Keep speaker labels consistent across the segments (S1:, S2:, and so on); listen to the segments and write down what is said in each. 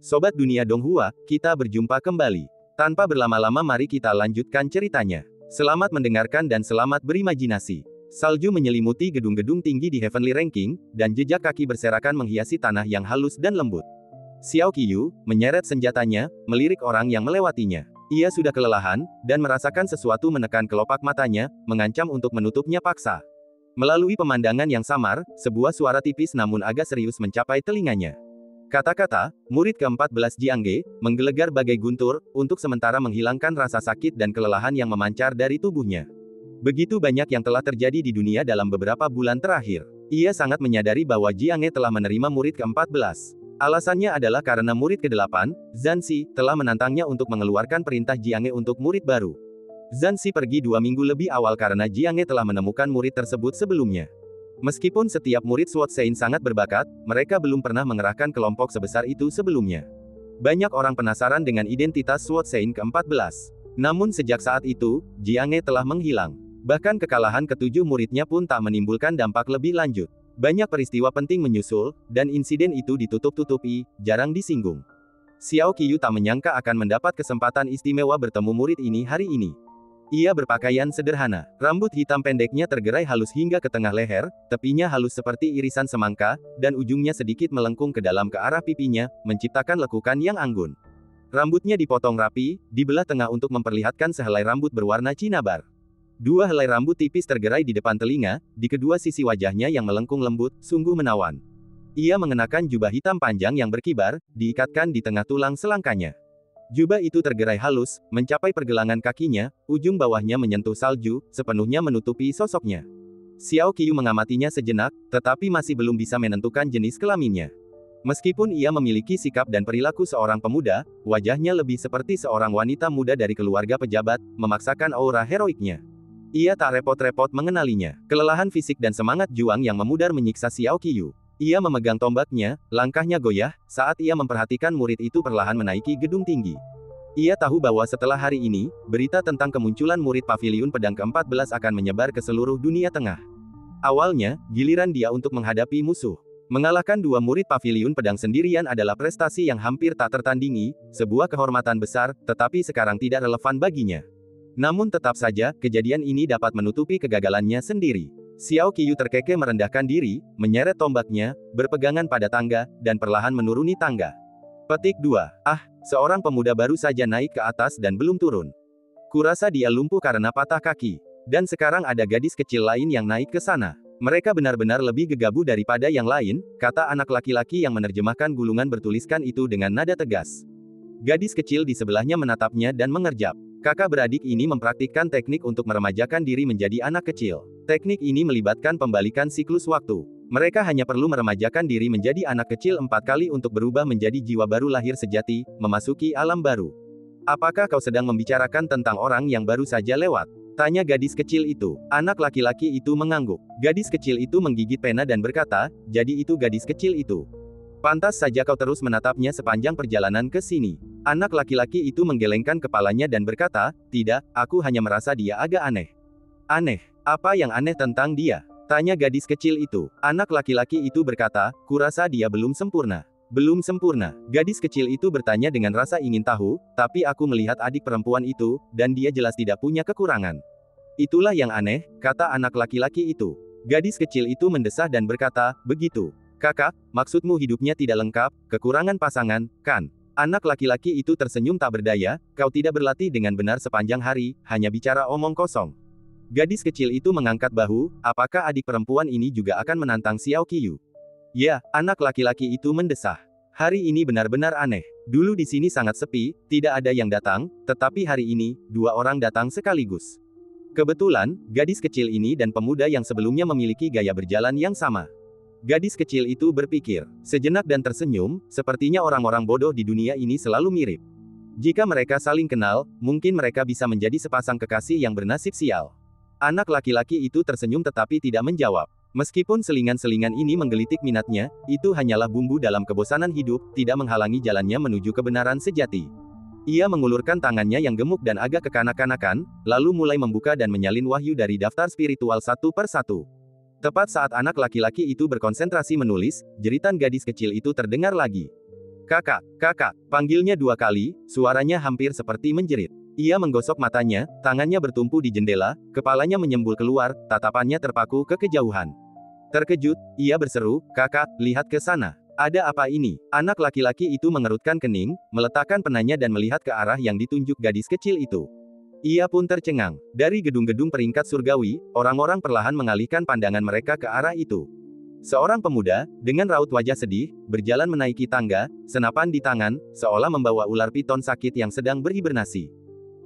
S1: Sobat Dunia Donghua, kita berjumpa kembali. Tanpa berlama-lama mari kita lanjutkan ceritanya. Selamat mendengarkan dan selamat berimajinasi. Salju menyelimuti gedung-gedung tinggi di Heavenly Ranking, dan jejak kaki berserakan menghiasi tanah yang halus dan lembut. Xiao Qiyu menyeret senjatanya, melirik orang yang melewatinya. Ia sudah kelelahan, dan merasakan sesuatu menekan kelopak matanya, mengancam untuk menutupnya paksa. Melalui pemandangan yang samar, sebuah suara tipis namun agak serius mencapai telinganya. Kata-kata, murid ke-14 Jiangge, menggelegar bagai guntur, untuk sementara menghilangkan rasa sakit dan kelelahan yang memancar dari tubuhnya. Begitu banyak yang telah terjadi di dunia dalam beberapa bulan terakhir. Ia sangat menyadari bahwa Jiangge telah menerima murid ke-14. Alasannya adalah karena murid ke-8, Zanxi, telah menantangnya untuk mengeluarkan perintah Jiangge untuk murid baru. Zanxi pergi 2 minggu lebih awal karena Jiangge telah menemukan murid tersebut sebelumnya. Meskipun setiap murid Sword Sein sangat berbakat, mereka belum pernah mengerahkan kelompok sebesar itu sebelumnya. Banyak orang penasaran dengan identitas Sword Sein ke-14. Namun sejak saat itu, Jiangge telah menghilang. Bahkan kekalahan ketujuh muridnya pun tak menimbulkan dampak lebih lanjut. Banyak peristiwa penting menyusul, dan insiden itu ditutup-tutupi, jarang disinggung. Xiao Qiyu tak menyangka akan mendapat kesempatan istimewa bertemu murid ini hari ini. Ia berpakaian sederhana, rambut hitam pendeknya tergerai halus hingga ke tengah leher, tepinya halus seperti irisan semangka, dan ujungnya sedikit melengkung ke dalam ke arah pipinya, menciptakan lekukan yang anggun. Rambutnya dipotong rapi, dibelah tengah untuk memperlihatkan sehelai rambut berwarna cinabar. Dua helai rambut tipis tergerai di depan telinga, di kedua sisi wajahnya yang melengkung lembut, sungguh menawan. Ia mengenakan jubah hitam panjang yang berkibar, diikatkan di tengah tulang selangkanya. Jubah itu tergerai halus, mencapai pergelangan kakinya, ujung bawahnya menyentuh salju, sepenuhnya menutupi sosoknya. Xiao Qiyu mengamatinya sejenak, tetapi masih belum bisa menentukan jenis kelaminnya. Meskipun ia memiliki sikap dan perilaku seorang pemuda, wajahnya lebih seperti seorang wanita muda dari keluarga pejabat, memaksakan aura heroiknya. Ia tak repot-repot mengenalinya. Kelelahan fisik dan semangat juang yang memudar menyiksa Xiao Qiyu. Ia memegang tombaknya, langkahnya goyah, saat ia memperhatikan murid itu perlahan menaiki gedung tinggi. Ia tahu bahwa setelah hari ini, berita tentang kemunculan murid Paviliun Pedang ke-14 akan menyebar ke seluruh dunia tengah. Awalnya, giliran dia untuk menghadapi musuh. Mengalahkan dua murid Paviliun Pedang sendirian adalah prestasi yang hampir tak tertandingi, sebuah kehormatan besar, tetapi sekarang tidak relevan baginya. Namun tetap saja, kejadian ini dapat menutupi kegagalannya sendiri. Xiao Qiyu terkekeh merendahkan diri, menyeret tombaknya, berpegangan pada tangga, dan perlahan menuruni tangga. Petik 2. Seorang pemuda baru saja naik ke atas dan belum turun. Kurasa dia lumpuh karena patah kaki. Dan sekarang ada gadis kecil lain yang naik ke sana. Mereka benar-benar lebih gegabah daripada yang lain, kata anak laki-laki yang menerjemahkan gulungan bertuliskan itu dengan nada tegas. Gadis kecil di sebelahnya menatapnya dan mengerjap. Kakak beradik ini mempraktikkan teknik untuk meremajakan diri menjadi anak kecil. Teknik ini melibatkan pembalikan siklus waktu. Mereka hanya perlu meremajakan diri menjadi anak kecil 4 kali untuk berubah menjadi jiwa baru lahir sejati, memasuki alam baru. Apakah kau sedang membicarakan tentang orang yang baru saja lewat? Tanya gadis kecil itu. Anak laki-laki itu mengangguk. Gadis kecil itu menggigit pena dan berkata, jadi itu gadis kecil itu. Pantas saja kau terus menatapnya sepanjang perjalanan ke sini. Anak laki-laki itu menggelengkan kepalanya dan berkata, tidak, aku hanya merasa dia agak aneh. Aneh? Apa yang aneh tentang dia? Tanya gadis kecil itu. Anak laki-laki itu berkata, kurasa dia belum sempurna. Belum sempurna. Gadis kecil itu bertanya dengan rasa ingin tahu, tapi aku melihat adik perempuan itu, dan dia jelas tidak punya kekurangan. Itulah yang aneh, kata anak laki-laki itu. Gadis kecil itu mendesah dan berkata, begitu. Kakak, maksudmu hidupnya tidak lengkap, kekurangan pasangan, kan? Anak laki-laki itu tersenyum tak berdaya, kau tidak berlatih dengan benar sepanjang hari, hanya bicara omong kosong. Gadis kecil itu mengangkat bahu, apakah adik perempuan ini juga akan menantang Xiao Qiyu? Ya, anak laki-laki itu mendesah. Hari ini benar-benar aneh. Dulu di sini sangat sepi, tidak ada yang datang, tetapi hari ini, 2 orang datang sekaligus. Kebetulan, gadis kecil ini dan pemuda yang sebelumnya memiliki gaya berjalan yang sama. Gadis kecil itu berpikir sejenak dan tersenyum, sepertinya orang-orang bodoh di dunia ini selalu mirip. Jika mereka saling kenal, mungkin mereka bisa menjadi sepasang kekasih yang bernasib sial. Anak laki-laki itu tersenyum tetapi tidak menjawab. Meskipun selingan-selingan ini menggelitik minatnya, itu hanyalah bumbu dalam kebosanan hidup, tidak menghalangi jalannya menuju kebenaran sejati. Ia mengulurkan tangannya yang gemuk dan agak kekanak-kanakan, lalu mulai membuka dan menyalin wahyu dari daftar spiritual satu per satu. Tepat saat anak laki-laki itu berkonsentrasi menulis, jeritan gadis kecil itu terdengar lagi. Kakak, kakak, panggilnya 2 kali, suaranya hampir seperti menjerit. Ia menggosok matanya, tangannya bertumpu di jendela, kepalanya menyembul keluar, tatapannya terpaku ke kejauhan. Terkejut, ia berseru, "Kakak, lihat ke sana. Ada apa ini?" Anak laki-laki itu mengerutkan kening, meletakkan penanya dan melihat ke arah yang ditunjuk gadis kecil itu. Ia pun tercengang. Dari gedung-gedung peringkat surgawi, orang-orang perlahan mengalihkan pandangan mereka ke arah itu. Seorang pemuda, dengan raut wajah sedih, berjalan menaiki tangga, senapan di tangan, seolah membawa ular piton sakit yang sedang berhibernasi.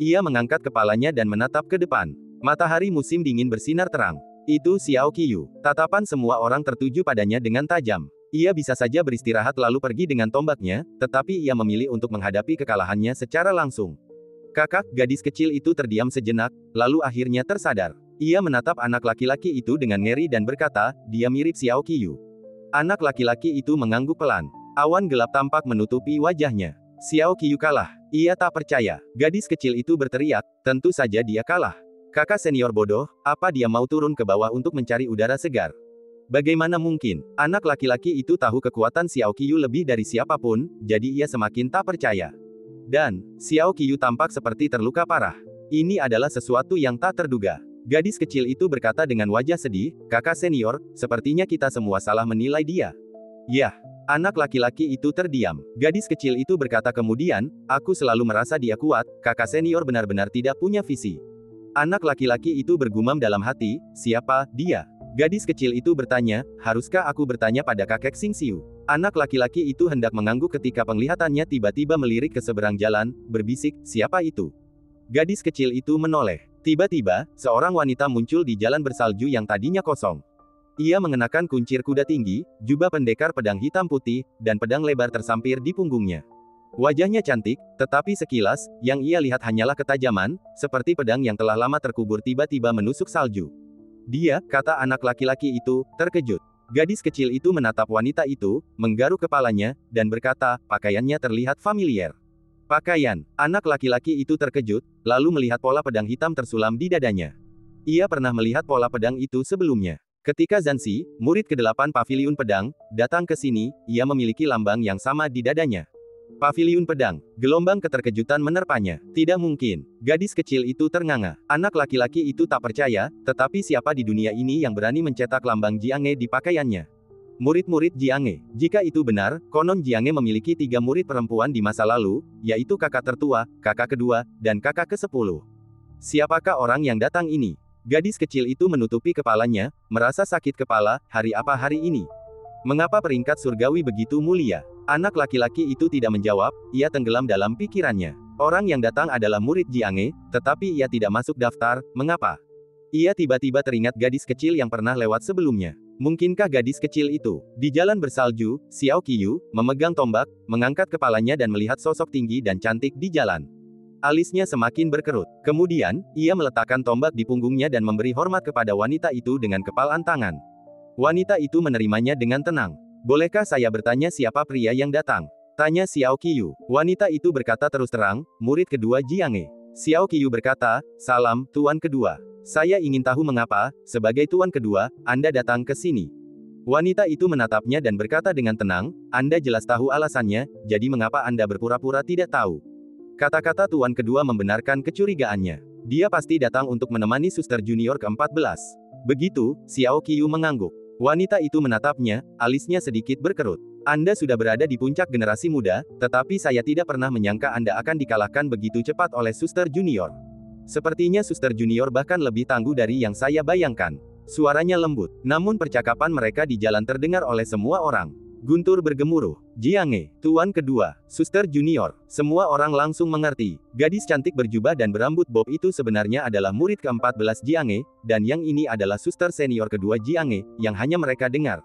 S1: Ia mengangkat kepalanya dan menatap ke depan. Matahari musim dingin bersinar terang. Itu Xiao Qiyu. Tatapan semua orang tertuju padanya dengan tajam. Ia bisa saja beristirahat lalu pergi dengan tombaknya, tetapi ia memilih untuk menghadapi kekalahannya secara langsung. Kakak, gadis kecil itu terdiam sejenak, lalu akhirnya tersadar. Ia menatap anak laki-laki itu dengan ngeri dan berkata, "Dia mirip Xiao Qiyu." Anak laki-laki itu mengangguk pelan. Awan gelap tampak menutupi wajahnya. Xiao Qiyu kalah. Ia tak percaya. Gadis kecil itu berteriak, tentu saja dia kalah. Kakak senior bodoh, apa dia mau turun ke bawah untuk mencari udara segar? Bagaimana mungkin? Anak laki-laki itu tahu kekuatan Xiao Qiyu lebih dari siapapun, jadi ia semakin tak percaya. Dan, Xiao Qiyu tampak seperti terluka parah. Ini adalah sesuatu yang tak terduga. Gadis kecil itu berkata dengan wajah sedih, "Kakak senior, sepertinya kita semua salah menilai dia." Yah, anak laki-laki itu terdiam. Gadis kecil itu berkata kemudian, "Aku selalu merasa dia kuat, kakak senior benar-benar tidak punya visi." Anak laki-laki itu bergumam dalam hati, "Siapa dia?" Gadis kecil itu bertanya, "Haruskah aku bertanya pada kakek Xingxiu?" Anak laki-laki itu hendak mengangguk ketika penglihatannya tiba-tiba melirik ke seberang jalan, berbisik, "Siapa itu?" Gadis kecil itu menoleh. Tiba-tiba, seorang wanita muncul di jalan bersalju yang tadinya kosong. Ia mengenakan kuncir kuda tinggi, jubah pendekar pedang hitam putih, dan pedang lebar tersampir di punggungnya. Wajahnya cantik, tetapi sekilas, yang ia lihat hanyalah ketajaman, seperti pedang yang telah lama terkubur tiba-tiba menusuk salju. "Dia," kata anak laki-laki itu, terkejut. Gadis kecil itu menatap wanita itu, menggaruk kepalanya, dan berkata, pakaiannya terlihat familiar. Pakaian. Anak laki-laki itu terkejut, lalu melihat pola pedang hitam tersulam di dadanya. Ia pernah melihat pola pedang itu sebelumnya. Ketika Zanzi, murid ke-8 Paviliun Pedang, datang ke sini, ia memiliki lambang yang sama di dadanya. Paviliun Pedang. Gelombang keterkejutan menerpanya. Tidak mungkin. Gadis kecil itu ternganga. Anak laki-laki itu tak percaya, tetapi siapa di dunia ini yang berani mencetak lambang Jiange di pakaiannya? Murid-murid Jiange. Jika itu benar, konon Jiange memiliki 3 murid perempuan di masa lalu, yaitu kakak tertua, kakak kedua, dan kakak ke-10. Siapakah orang yang datang ini? Gadis kecil itu menutupi kepalanya, merasa sakit kepala, hari apa hari ini? Mengapa peringkat surgawi begitu mulia? Anak laki-laki itu tidak menjawab, ia tenggelam dalam pikirannya. Orang yang datang adalah murid Jiange, tetapi ia tidak masuk daftar, mengapa? Ia tiba-tiba teringat gadis kecil yang pernah lewat sebelumnya. Mungkinkah gadis kecil itu? Di jalan bersalju, Xiao Qiyu, memegang tombak, mengangkat kepalanya dan melihat sosok tinggi dan cantik di jalan. Alisnya semakin berkerut. Kemudian, ia meletakkan tombak di punggungnya dan memberi hormat kepada wanita itu dengan kepalan tangan. Wanita itu menerimanya dengan tenang. "Bolehkah saya bertanya siapa pria yang datang?" tanya Xiao Qiyu. Wanita itu berkata terus terang, murid kedua Jiange. Xiao Qiyu berkata, "Salam, Tuan kedua. Saya ingin tahu mengapa, sebagai Tuan kedua, Anda datang ke sini." Wanita itu menatapnya dan berkata dengan tenang, "Anda jelas tahu alasannya, jadi mengapa Anda berpura-pura tidak tahu?" Kata-kata Tuan kedua membenarkan kecurigaannya. Dia pasti datang untuk menemani suster junior ke-14. Begitu, Xiao Qiyu mengangguk. Wanita itu menatapnya, alisnya sedikit berkerut. "Anda sudah berada di puncak generasi muda, tetapi saya tidak pernah menyangka Anda akan dikalahkan begitu cepat oleh suster junior. Sepertinya suster junior bahkan lebih tangguh dari yang saya bayangkan." Suaranya lembut, namun percakapan mereka di jalan terdengar oleh semua orang. Guntur bergemuruh. "Jiange, Tuan kedua, suster junior." Semua orang langsung mengerti. Gadis cantik berjubah dan berambut bob itu sebenarnya adalah murid ke-14 Jiange, dan yang ini adalah suster senior kedua Jiange, yang hanya mereka dengar.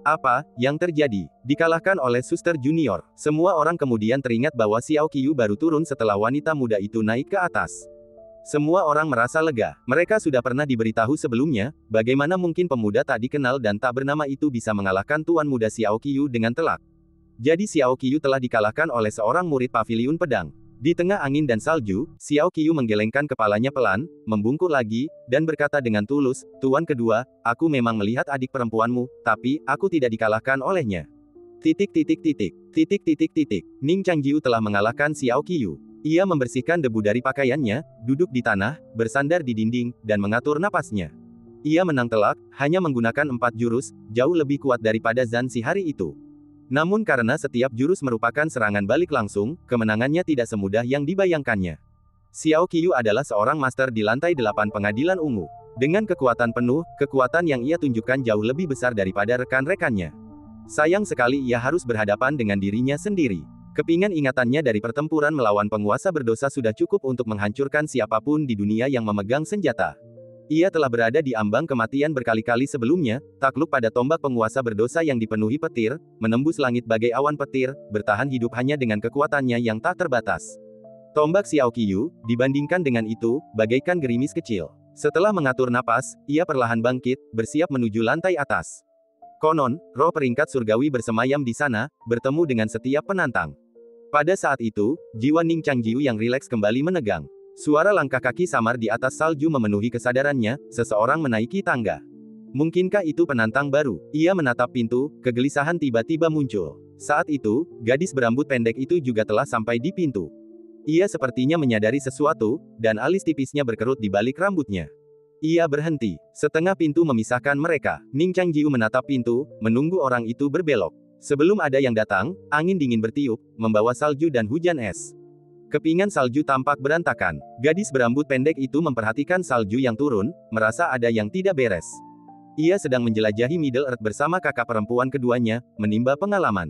S1: Apa yang terjadi? Dikalahkan oleh suster junior. Semua orang kemudian teringat bahwa Xiao Qiyu baru turun setelah wanita muda itu naik ke atas. Semua orang merasa lega. Mereka sudah pernah diberitahu sebelumnya, bagaimana mungkin pemuda tak dikenal dan tak bernama itu bisa mengalahkan Tuan Muda Xiao Qiyu dengan telak. Jadi Xiao Qiyu telah dikalahkan oleh seorang murid Paviliun Pedang. Di tengah angin dan salju, Xiao Qiyu menggelengkan kepalanya pelan, membungkuk lagi, dan berkata dengan tulus, "Tuan kedua, aku memang melihat adik perempuanmu, tapi, aku tidak dikalahkan olehnya." Titik titik titik. Titik titik titik. Ning Changjiu telah mengalahkan Xiao Qiyu. Ia membersihkan debu dari pakaiannya, duduk di tanah, bersandar di dinding, dan mengatur napasnya. Ia menang telak, hanya menggunakan 4 jurus, jauh lebih kuat daripada Zhan Si hari itu. Namun karena setiap jurus merupakan serangan balik langsung, kemenangannya tidak semudah yang dibayangkannya. Xiao Qiyu adalah seorang master di lantai 8 pengadilan ungu. Dengan kekuatan penuh, kekuatan yang ia tunjukkan jauh lebih besar daripada rekan-rekannya. Sayang sekali ia harus berhadapan dengan dirinya sendiri. Kepingan ingatannya dari pertempuran melawan penguasa berdosa sudah cukup untuk menghancurkan siapapun di dunia yang memegang senjata. Ia telah berada di ambang kematian berkali-kali sebelumnya, takluk pada tombak penguasa berdosa yang dipenuhi petir, menembus langit bagai awan petir, bertahan hidup hanya dengan kekuatannya yang tak terbatas. Tombak Xiao Qiyu, dibandingkan dengan itu, bagaikan gerimis kecil. Setelah mengatur napas, ia perlahan bangkit, bersiap menuju lantai atas. Konon, roh peringkat surgawi bersemayam di sana, bertemu dengan setiap penantang. Pada saat itu, jiwa Ning Changjiu yang rileks kembali menegang. Suara langkah kaki samar di atas salju memenuhi kesadarannya, seseorang menaiki tangga. Mungkinkah itu penantang baru? Ia menatap pintu, kegelisahan tiba-tiba muncul. Saat itu, gadis berambut pendek itu juga telah sampai di pintu. Ia sepertinya menyadari sesuatu, dan alis tipisnya berkerut di balik rambutnya. Ia berhenti. Setengah pintu memisahkan mereka. Ning Changjiu menatap pintu, menunggu orang itu berbelok. Sebelum ada yang datang, angin dingin bertiup, membawa salju dan hujan es. Kepingan salju tampak berantakan. Gadis berambut pendek itu memperhatikan salju yang turun, merasa ada yang tidak beres. Ia sedang menjelajahi Middle Earth bersama kakak perempuan keduanya, menimba pengalaman.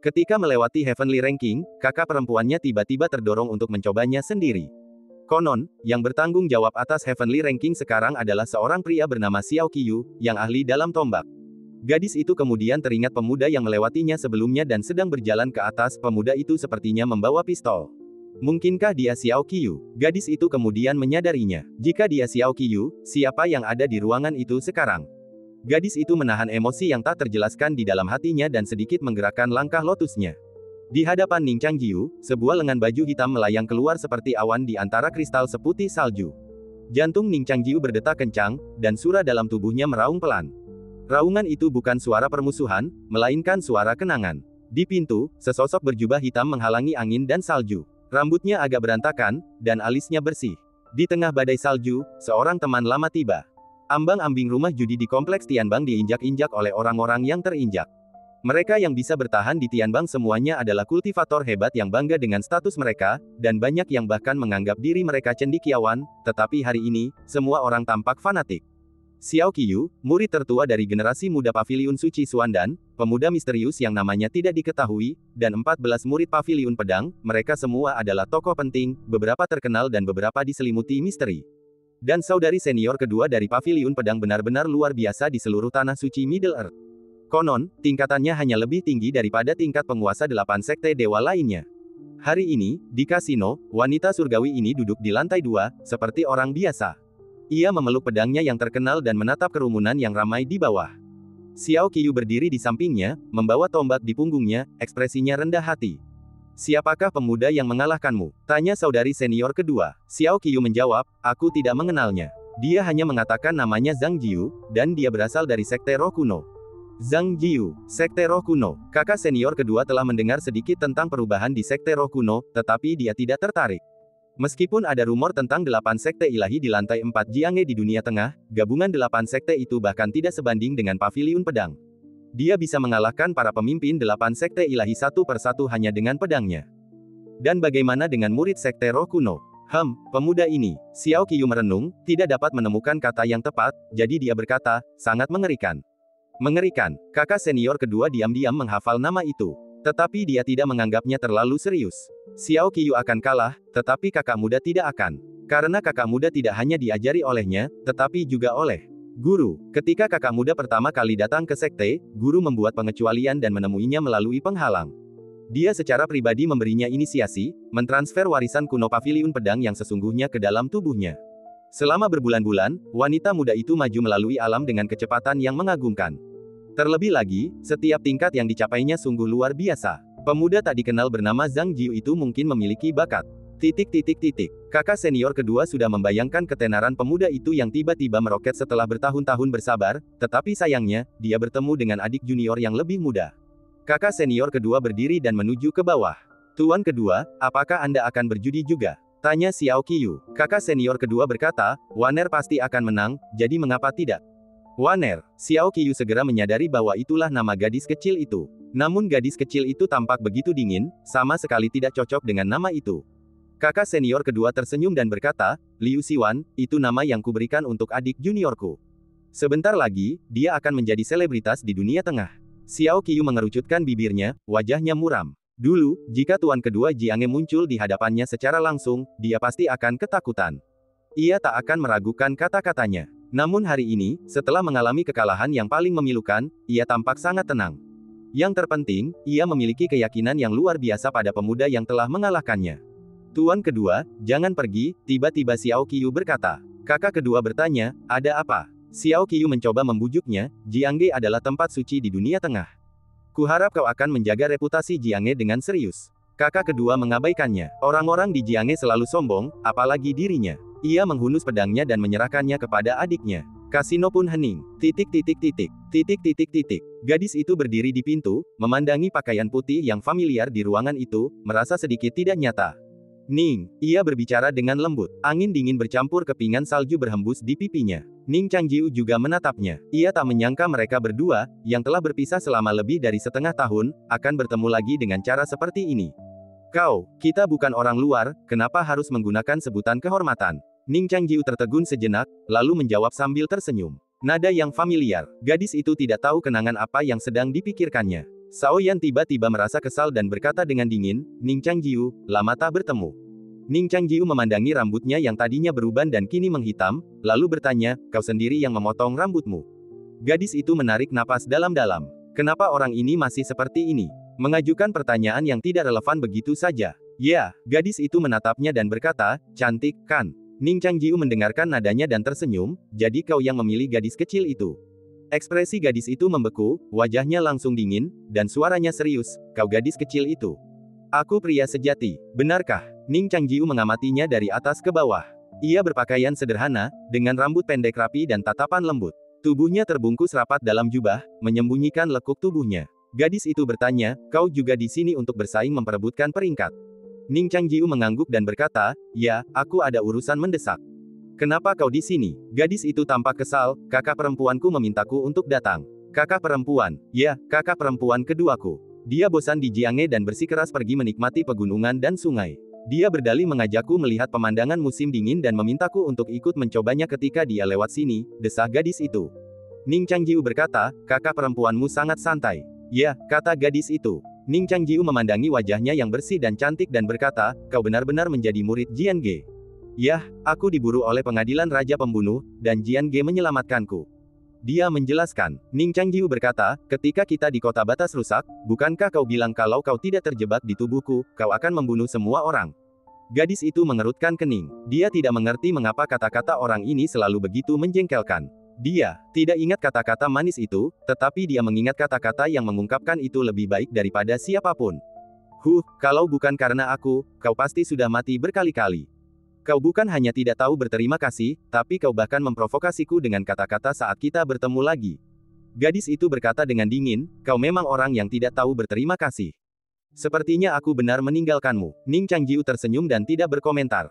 S1: Ketika melewati Heavenly Ranking, kakak perempuannya tiba-tiba terdorong untuk mencobanya sendiri. Konon, yang bertanggung jawab atas Heavenly Ranking sekarang adalah seorang pria bernama Xiao Qiyu, yang ahli dalam tombak. Gadis itu kemudian teringat pemuda yang melewatinya sebelumnya dan sedang berjalan ke atas. Pemuda itu sepertinya membawa pistol. Mungkinkah dia Xiao Qiyu? Gadis itu kemudian menyadarinya. Jika dia Xiao Qiyu, siapa yang ada di ruangan itu sekarang? Gadis itu menahan emosi yang tak terjelaskan di dalam hatinya dan sedikit menggerakkan langkah lotusnya. Di hadapan Ning Changjiu, sebuah lengan baju hitam melayang keluar seperti awan di antara kristal seputih salju. Jantung Ning Changjiu berdetak kencang, dan surah dalam tubuhnya meraung pelan. Raungan itu bukan suara permusuhan, melainkan suara kenangan. Di pintu, sesosok berjubah hitam menghalangi angin dan salju. Rambutnya agak berantakan, dan alisnya bersih. Di tengah badai salju, seorang teman lama tiba. Ambang-ambing rumah judi di kompleks Tianbang diinjak-injak oleh orang-orang yang terinjak. Mereka yang bisa bertahan di Tianbang semuanya adalah kultivator hebat yang bangga dengan status mereka, dan banyak yang bahkan menganggap diri mereka cendekiawan, tetapi hari ini, semua orang tampak fanatik. Xiao Qiyu, murid tertua dari generasi muda Paviliun Suci Suandan, pemuda misterius yang namanya tidak diketahui, dan 14 murid Paviliun Pedang, mereka semua adalah tokoh penting, beberapa terkenal dan beberapa diselimuti misteri. Dan saudari senior kedua dari Paviliun Pedang benar-benar luar biasa di seluruh tanah suci Middle Earth. Konon, tingkatannya hanya lebih tinggi daripada tingkat penguasa 8 sekte dewa lainnya. Hari ini, di kasino, wanita surgawi ini duduk di lantai 2, seperti orang biasa. Ia memeluk pedangnya yang terkenal dan menatap kerumunan yang ramai di bawah. Xiao Qiyu berdiri di sampingnya, membawa tombak di punggungnya, ekspresinya rendah hati. Siapakah pemuda yang mengalahkanmu? Tanya saudari senior kedua. Xiao Qiyu menjawab, aku tidak mengenalnya. Dia hanya mengatakan namanya Zhang Jiu, dan dia berasal dari Sekte Roh Kuno. Zhang Jiu, Sekte Roh Kuno. Kakak senior kedua telah mendengar sedikit tentang perubahan di Sekte Roh Kuno, tetapi dia tidak tertarik. Meskipun ada rumor tentang 8 sekte ilahi di lantai 4 Jianghe di dunia tengah, gabungan 8 sekte itu bahkan tidak sebanding dengan Paviliun Pedang. Dia bisa mengalahkan para pemimpin 8 sekte ilahi satu persatu hanya dengan pedangnya. Dan bagaimana dengan murid Sekte Roh Kuno? Pemuda ini, Xiao Qiyu merenung, tidak dapat menemukan kata yang tepat, jadi dia berkata, sangat mengerikan. Mengerikan, kakak senior kedua diam-diam menghafal nama itu. Tetapi dia tidak menganggapnya terlalu serius. Xiao Qiyu akan kalah, tetapi kakak muda tidak akan. Karena kakak muda tidak hanya diajari olehnya, tetapi juga oleh guru. Ketika kakak muda pertama kali datang ke sekte, guru membuat pengecualian dan menemuinya melalui penghalang. Dia secara pribadi memberinya inisiasi, mentransfer warisan kuno Paviliun Pedang yang sesungguhnya ke dalam tubuhnya. Selama berbulan-bulan, wanita muda itu maju melalui alam dengan kecepatan yang mengagumkan. Terlebih lagi, setiap tingkat yang dicapainya sungguh luar biasa. Pemuda tak dikenal bernama Zhang Jiu itu mungkin memiliki bakat. Kakak senior kedua sudah membayangkan ketenaran pemuda itu yang tiba-tiba meroket setelah bertahun-tahun bersabar, tetapi sayangnya, dia bertemu dengan adik junior yang lebih muda. Kakak senior kedua berdiri dan menuju ke bawah. Tuan kedua, apakah Anda akan berjudi juga? Tanya Xiao Qiyu. Kakak senior kedua berkata, Waner pasti akan menang, jadi mengapa tidak? Waner, Xiao Qiyu segera menyadari bahwa itulah nama gadis kecil itu. Namun gadis kecil itu tampak begitu dingin, sama sekali tidak cocok dengan nama itu. Kakak senior kedua tersenyum dan berkata, Liu Xiwan, itu nama yang kuberikan untuk adik juniorku. Sebentar lagi, dia akan menjadi selebritas di dunia tengah. Xiao Qiyu mengerucutkan bibirnya, wajahnya muram. Dulu, jika tuan kedua Jiange muncul di hadapannya secara langsung, dia pasti akan ketakutan. Ia tak akan meragukan kata-katanya. Namun hari ini, setelah mengalami kekalahan yang paling memilukan, ia tampak sangat tenang. Yang terpenting, ia memiliki keyakinan yang luar biasa pada pemuda yang telah mengalahkannya. Tuan kedua, jangan pergi, tiba-tiba Xiao Qiyu berkata. Kakak kedua bertanya, ada apa? Xiao Qiyu mencoba membujuknya, Jiange adalah tempat suci di dunia tengah. Kuharap kau akan menjaga reputasi Jiange dengan serius. Kakak kedua mengabaikannya. Orang-orang di Jiange selalu sombong, apalagi dirinya. Ia menghunus pedangnya dan menyerahkannya kepada adiknya. Kasino pun hening. Gadis itu berdiri di pintu, memandangi pakaian putih yang familiar di ruangan itu, merasa sedikit tidak nyata. Ning, ia berbicara dengan lembut. Angin dingin bercampur kepingan salju berhembus di pipinya. Ning Changjiu juga menatapnya. Ia tak menyangka mereka berdua, yang telah berpisah selama lebih dari setengah tahun, akan bertemu lagi dengan cara seperti ini. Kau, kita bukan orang luar, kenapa harus menggunakan sebutan kehormatan? Ning Changjiu tertegun sejenak, lalu menjawab sambil tersenyum. Nada yang familiar. Gadis itu tidak tahu kenangan apa yang sedang dipikirkannya. Cao Yan tiba-tiba merasa kesal dan berkata dengan dingin, Ning Changjiu, lama tak bertemu. Ning Changjiu memandangi rambutnya yang tadinya beruban dan kini menghitam, lalu bertanya, kau sendiri yang memotong rambutmu. Gadis itu menarik napas dalam-dalam. Kenapa orang ini masih seperti ini? Mengajukan pertanyaan yang tidak relevan begitu saja. Ya, gadis itu menatapnya dan berkata, cantik, kan? Ning Changjiu mendengarkan nadanya dan tersenyum, jadi kau yang memilih gadis kecil itu. Ekspresi gadis itu membeku, wajahnya langsung dingin, dan suaranya serius, kau gadis kecil itu. Aku pria sejati, benarkah? Ning Changjiu mengamatinya dari atas ke bawah. Ia berpakaian sederhana, dengan rambut pendek rapi dan tatapan lembut. Tubuhnya terbungkus rapat dalam jubah, menyembunyikan lekuk tubuhnya. Gadis itu bertanya, kau juga di sini untuk bersaing memperebutkan peringkat. Ning Changjiu mengangguk dan berkata, ya, aku ada urusan mendesak. Kenapa kau di sini? Gadis itu tampak kesal, kakak perempuanku memintaku untuk datang. Kakak perempuan, ya, kakak perempuan keduaku. Dia bosan di Jiange dan bersikeras pergi menikmati pegunungan dan sungai. Dia berdalih mengajakku melihat pemandangan musim dingin dan memintaku untuk ikut mencobanya ketika dia lewat sini, desah gadis itu. Ning Changjiu berkata, kakak perempuanmu sangat santai. Ya, kata gadis itu. Ning Changjiu memandangi wajahnya yang bersih dan cantik dan berkata, kau benar-benar menjadi murid Jiange. Yah, aku diburu oleh pengadilan Raja Pembunuh, dan Jiange menyelamatkanku. Dia menjelaskan. Ning Changjiu berkata, ketika kita di kota batas rusak, bukankah kau bilang kalau kau tidak terjebak di tubuhku, kau akan membunuh semua orang? Gadis itu mengerutkan kening. Dia tidak mengerti mengapa kata-kata orang ini selalu begitu menjengkelkan. Dia tidak ingat kata-kata manis itu, tetapi dia mengingat kata-kata yang mengungkapkan itu lebih baik daripada siapapun. Kalau bukan karena aku, kau pasti sudah mati berkali-kali. Kau bukan hanya tidak tahu berterima kasih, tapi kau bahkan memprovokasiku dengan kata-kata saat kita bertemu lagi. Gadis itu berkata dengan dingin, kau memang orang yang tidak tahu berterima kasih. Sepertinya aku benar meninggalkanmu. Ning Changjiu tersenyum dan tidak berkomentar.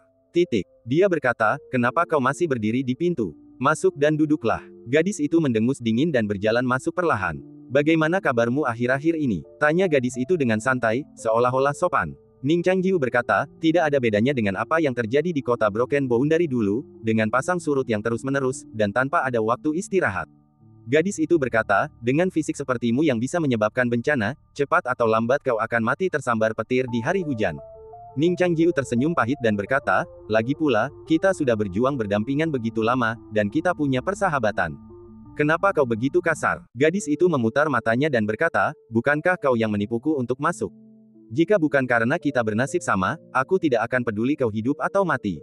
S1: Dia berkata, kenapa kau masih berdiri di pintu? Masuk dan duduklah. Gadis itu mendengus dingin dan berjalan masuk perlahan. Bagaimana kabarmu akhir-akhir ini? Tanya gadis itu dengan santai, seolah-olah sopan. Ning Changjiu berkata, tidak ada bedanya dengan apa yang terjadi di kota Broken Boundary dulu, dengan pasang surut yang terus-menerus, dan tanpa ada waktu istirahat. Gadis itu berkata, dengan fisik sepertimu yang bisa menyebabkan bencana, cepat atau lambat kau akan mati tersambar petir di hari hujan. Ning Changjiu tersenyum pahit dan berkata, lagi pula, kita sudah berjuang berdampingan begitu lama, dan kita punya persahabatan. Kenapa kau begitu kasar? Gadis itu memutar matanya dan berkata, bukankah kau yang menipuku untuk masuk? Jika bukan karena kita bernasib sama, aku tidak akan peduli kau hidup atau mati.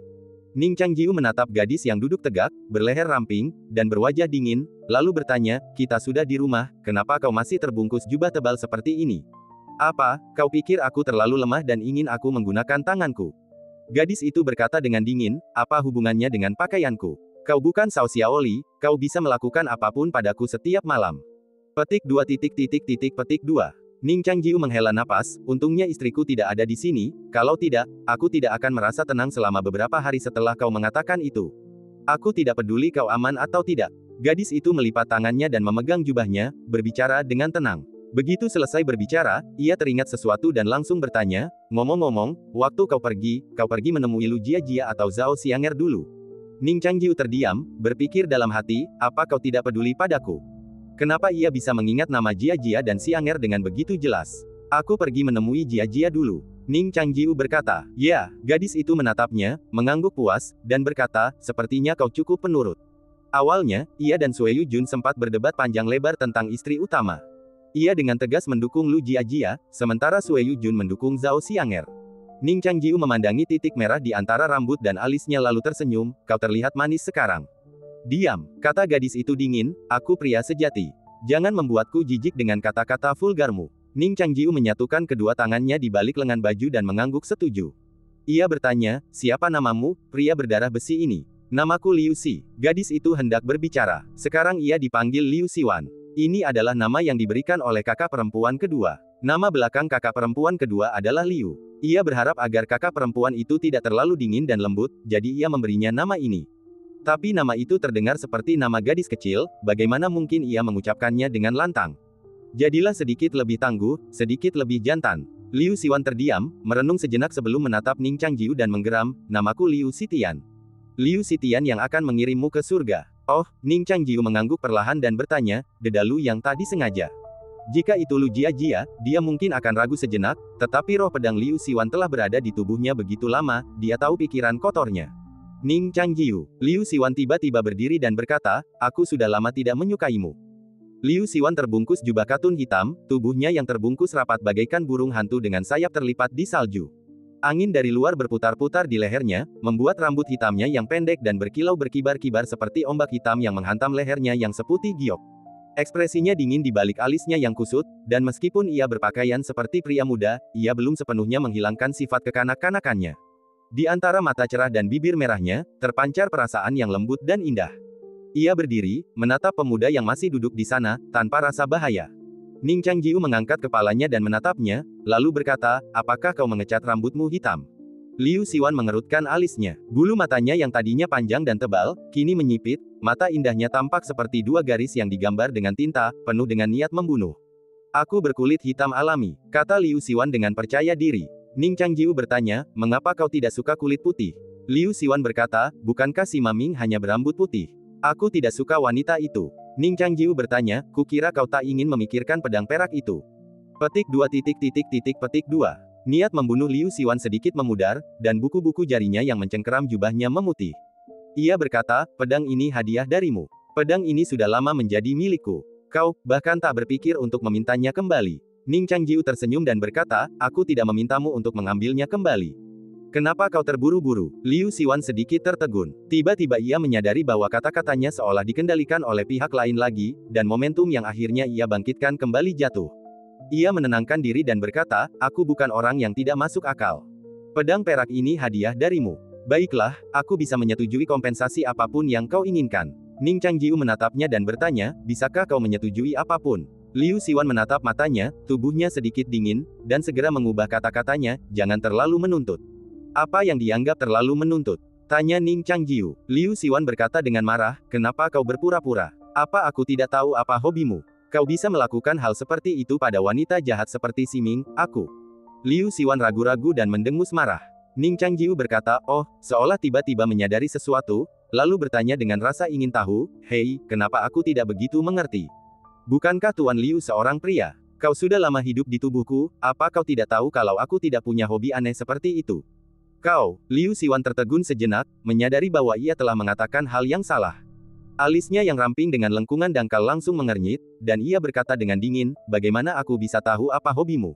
S1: Ning Changjiu menatap gadis yang duduk tegak, berleher ramping, dan berwajah dingin, lalu bertanya, kita sudah di rumah, kenapa kau masih terbungkus jubah tebal seperti ini? Apa, kau pikir aku terlalu lemah dan ingin aku menggunakan tanganku? Gadis itu berkata dengan dingin, apa hubungannya dengan pakaianku? Kau bukan Cao Xiaoli, kau bisa melakukan apapun padaku setiap malam. Petik 2. Ning Changjiu menghela napas, untungnya istriku tidak ada di sini, kalau tidak, aku tidak akan merasa tenang selama beberapa hari setelah kau mengatakan itu. Aku tidak peduli kau aman atau tidak. Gadis itu melipat tangannya dan memegang jubahnya, berbicara dengan tenang. Begitu selesai berbicara, ia teringat sesuatu dan langsung bertanya, ngomong-ngomong, waktu kau pergi menemui Lu Jia atau Zhao Xianger dulu. Ning Changjiu terdiam, berpikir dalam hati, apa kau tidak peduli padaku? Kenapa ia bisa mengingat nama Jia dan Xianger dengan begitu jelas? Aku pergi menemui Jia dulu. Ning Changjiu berkata, ya, gadis itu menatapnya, mengangguk puas, dan berkata, sepertinya kau cukup penurut. Awalnya, ia dan Sue Yujun sempat berdebat panjang lebar tentang istri utama. Ia dengan tegas mendukung Lu Jia, sementara Sue Yujun mendukung Zhao Xianger. Ning Changjiu memandangi titik merah di antara rambut dan alisnya lalu tersenyum, kau terlihat manis sekarang. Diam, kata gadis itu dingin, aku pria sejati. Jangan membuatku jijik dengan kata-kata vulgarmu. Ning Changjiu menyatukan kedua tangannya di balik lengan baju dan mengangguk setuju. Ia bertanya, siapa namamu, pria berdarah besi ini? Namaku Liu Xi. Gadis itu hendak berbicara. Sekarang ia dipanggil Liu Xiwan. Ini adalah nama yang diberikan oleh kakak perempuan kedua. Nama belakang kakak perempuan kedua adalah Liu. Ia berharap agar kakak perempuan itu tidak terlalu dingin dan lembut, jadi ia memberinya nama ini. Tapi nama itu terdengar seperti nama gadis kecil, bagaimana mungkin ia mengucapkannya dengan lantang? Jadilah sedikit lebih tangguh, sedikit lebih jantan. Liu Xiwan terdiam, merenung sejenak sebelum menatap Ning Changjiu dan menggeram, namaku Liu Xitian. Liu Xitian yang akan mengirimmu ke surga. Oh, Ning Changjiu mengangguk perlahan dan bertanya, dedalu yang tak disengaja. Jika itu Lu Jia, dia mungkin akan ragu sejenak, tetapi roh pedang Liu Xiwan telah berada di tubuhnya begitu lama, dia tahu pikiran kotornya. Ning Changjiu. Liu Xiwan tiba-tiba berdiri dan berkata, aku sudah lama tidak menyukaimu. Liu Xiwan terbungkus jubah katun hitam, tubuhnya yang terbungkus rapat bagaikan burung hantu dengan sayap terlipat di salju. Angin dari luar berputar-putar di lehernya, membuat rambut hitamnya yang pendek dan berkilau berkibar-kibar seperti ombak hitam yang menghantam lehernya yang seputih giok. Ekspresinya dingin di balik alisnya yang kusut, dan meskipun ia berpakaian seperti pria muda, ia belum sepenuhnya menghilangkan sifat kekanak-kanakannya. Di antara mata cerah dan bibir merahnya, terpancar perasaan yang lembut dan indah. Ia berdiri, menatap pemuda yang masih duduk di sana, tanpa rasa bahaya. Ning Changjiu mengangkat kepalanya dan menatapnya, lalu berkata, apakah kau mengecat rambutmu hitam? Liu Xiwan mengerutkan alisnya. Bulu matanya yang tadinya panjang dan tebal, kini menyipit, mata indahnya tampak seperti dua garis yang digambar dengan tinta, penuh dengan niat membunuh. Aku berkulit hitam alami, kata Liu Xiwan dengan percaya diri. Ning Changjiu bertanya, mengapa kau tidak suka kulit putih? Liu Xiwan berkata, bukankah si Maming hanya berambut putih? Aku tidak suka wanita itu. Ning Changjiu bertanya, kukira kau tak ingin memikirkan pedang perak itu. Petik 2. Niat membunuh Liu Xiwan sedikit memudar, dan buku-buku jarinya yang mencengkeram jubahnya memutih. Ia berkata, pedang ini hadiah darimu. Pedang ini sudah lama menjadi milikku. Kau, bahkan tak berpikir untuk memintanya kembali. Ning Changjiu tersenyum dan berkata, aku tidak memintamu untuk mengambilnya kembali. Kenapa kau terburu-buru? Liu Xiwan sedikit tertegun. Tiba-tiba ia menyadari bahwa kata-katanya seolah dikendalikan oleh pihak lain lagi, dan momentum yang akhirnya ia bangkitkan kembali jatuh. Ia menenangkan diri dan berkata, aku bukan orang yang tidak masuk akal. Pedang perak ini hadiah darimu. Baiklah, aku bisa menyetujui kompensasi apapun yang kau inginkan. Ning Changjiu menatapnya dan bertanya, bisakah kau menyetujui apapun? Liu Xiwan menatap matanya, tubuhnya sedikit dingin, dan segera mengubah kata-katanya, jangan terlalu menuntut. Apa yang dianggap terlalu menuntut? Tanya Ning Changjiu. Liu Xiwan berkata dengan marah, kenapa kau berpura-pura? Apa aku tidak tahu apa hobimu? Kau bisa melakukan hal seperti itu pada wanita jahat seperti Siming, aku. Liu Xiwan ragu-ragu dan mendengus marah. Ning Changjiu berkata, oh, seolah tiba-tiba menyadari sesuatu, lalu bertanya dengan rasa ingin tahu, hei, kenapa aku tidak begitu mengerti? Bukankah Tuan Liu seorang pria? Kau sudah lama hidup di tubuhku, apa kau tidak tahu kalau aku tidak punya hobi aneh seperti itu? Kau, Liu Xiwan tertegun sejenak, menyadari bahwa ia telah mengatakan hal yang salah. Alisnya yang ramping dengan lengkungan dangkal langsung mengernyit, dan ia berkata dengan dingin, bagaimana aku bisa tahu apa hobimu?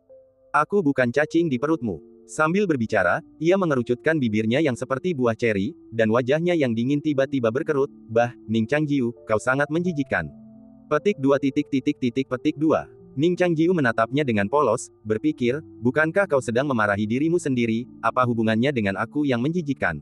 S1: Aku bukan cacing di perutmu. Sambil berbicara, ia mengerucutkan bibirnya yang seperti buah ceri, dan wajahnya yang dingin tiba-tiba berkerut, bah, Ning Changjiu, kau sangat menjijikkan. Petik 2. Ning Changjiu menatapnya dengan polos, berpikir, bukankah kau sedang memarahi dirimu sendiri, apa hubungannya dengan aku yang menjijikkan?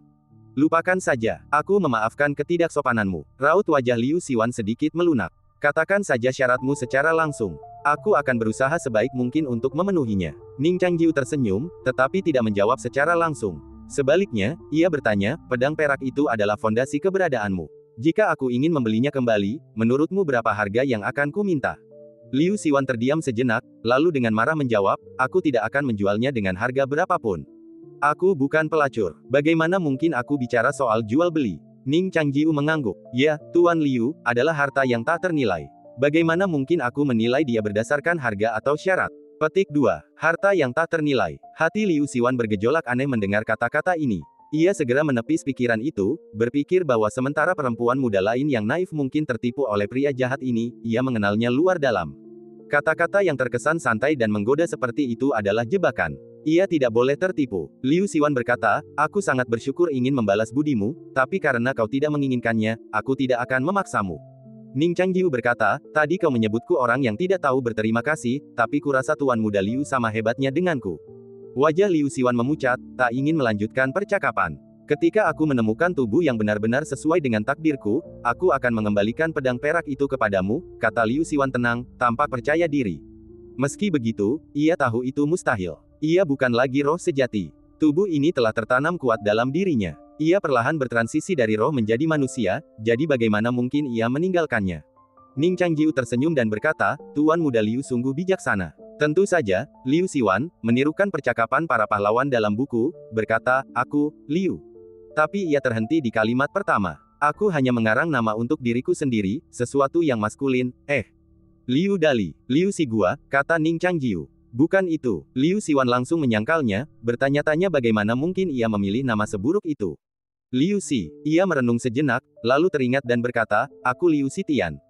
S1: Lupakan saja, aku memaafkan ketidaksopananmu. Raut wajah Liu Xiwan sedikit melunak. Katakan saja syaratmu secara langsung. Aku akan berusaha sebaik mungkin untuk memenuhinya. Ning Changjiu tersenyum, tetapi tidak menjawab secara langsung. Sebaliknya, ia bertanya, pedang perak itu adalah fondasi keberadaanmu. Jika aku ingin membelinya kembali, menurutmu berapa harga yang akan ku minta? Liu Siwan terdiam sejenak, lalu dengan marah menjawab, aku tidak akan menjualnya dengan harga berapapun. Aku bukan pelacur. Bagaimana mungkin aku bicara soal jual beli? Ning Changjiu mengangguk. Ya, Tuan Liu, adalah harta yang tak ternilai. Bagaimana mungkin aku menilai dia berdasarkan harga atau syarat? Petik 2. Harta yang tak ternilai. Hati Liu Siwan bergejolak aneh mendengar kata-kata ini. Ia segera menepis pikiran itu, berpikir bahwa sementara perempuan muda lain yang naif mungkin tertipu oleh pria jahat ini, ia mengenalnya luar dalam. Kata-kata yang terkesan santai dan menggoda seperti itu adalah jebakan. Ia tidak boleh tertipu. Liu Siwan berkata, aku sangat bersyukur ingin membalas budimu, tapi karena kau tidak menginginkannya, aku tidak akan memaksamu. Ning Changjiu berkata, tadi kau menyebutku orang yang tidak tahu berterima kasih, tapi kurasa Tuan Muda Liu sama hebatnya denganku. Wajah Liu Siwan memucat, tak ingin melanjutkan percakapan. Ketika aku menemukan tubuh yang benar-benar sesuai dengan takdirku, aku akan mengembalikan pedang perak itu kepadamu, kata Liu Siwan tenang, tampak percaya diri. Meski begitu, ia tahu itu mustahil. Ia bukan lagi roh sejati. Tubuh ini telah tertanam kuat dalam dirinya. Ia perlahan bertransisi dari roh menjadi manusia, jadi bagaimana mungkin ia meninggalkannya? Ning Changjiu tersenyum dan berkata, Tuan Muda Liu sungguh bijaksana. Tentu saja, Liu Siwan, menirukan percakapan para pahlawan dalam buku, berkata, aku, Liu. Tapi ia terhenti di kalimat pertama. Aku hanya mengarang nama untuk diriku sendiri, sesuatu yang maskulin, Liu Dali, Liu Sigua, kata Ning Changjiu. Bukan itu. Liu Siwan langsung menyangkalnya, bertanya-tanya bagaimana mungkin ia memilih nama seburuk itu. Liu Si, ia merenung sejenak, lalu teringat dan berkata, aku Liu Si Tian.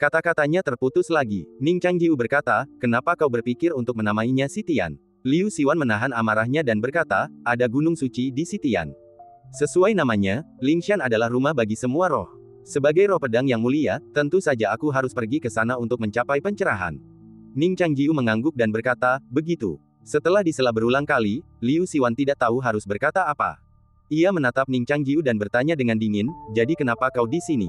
S1: Kata-katanya terputus lagi. Ning Changjiu berkata, kenapa kau berpikir untuk menamainya Si Tian? Liu Siwan menahan amarahnya dan berkata, ada gunung suci di Si Tian. Sesuai namanya, Lingshan adalah rumah bagi semua roh. Sebagai roh pedang yang mulia, tentu saja aku harus pergi ke sana untuk mencapai pencerahan. Ning Changjiu mengangguk dan berkata, begitu. Setelah disela berulang kali, Liu Siwan tidak tahu harus berkata apa. Ia menatap Ning Changjiu dan bertanya dengan dingin, jadi kenapa kau di sini?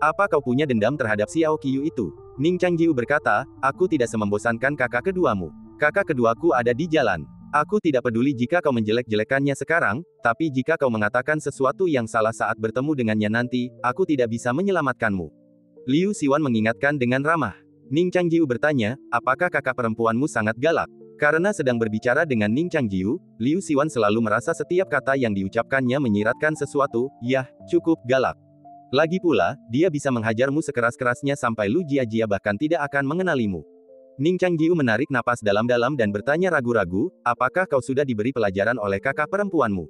S1: Apa kau punya dendam terhadap Xiao Qiu itu? Ning Changjiu berkata, aku tidak semembosankan kakak keduamu. Kakak keduaku ada di jalan. Aku tidak peduli jika kau menjelek-jelekannya sekarang, tapi jika kau mengatakan sesuatu yang salah saat bertemu dengannya nanti, aku tidak bisa menyelamatkanmu. Liu Siwan mengingatkan dengan ramah. Ning Changjiu bertanya, apakah kakak perempuanmu sangat galak? Karena sedang berbicara dengan Ning Changjiu, Liu Siwan selalu merasa setiap kata yang diucapkannya menyiratkan sesuatu, yah, cukup galak. Lagi pula, dia bisa menghajarmu sekeras-kerasnya sampai Lu Jiajia bahkan tidak akan mengenalimu. Ning Changjiu menarik napas dalam-dalam dan bertanya ragu-ragu, apakah kau sudah diberi pelajaran oleh kakak perempuanmu?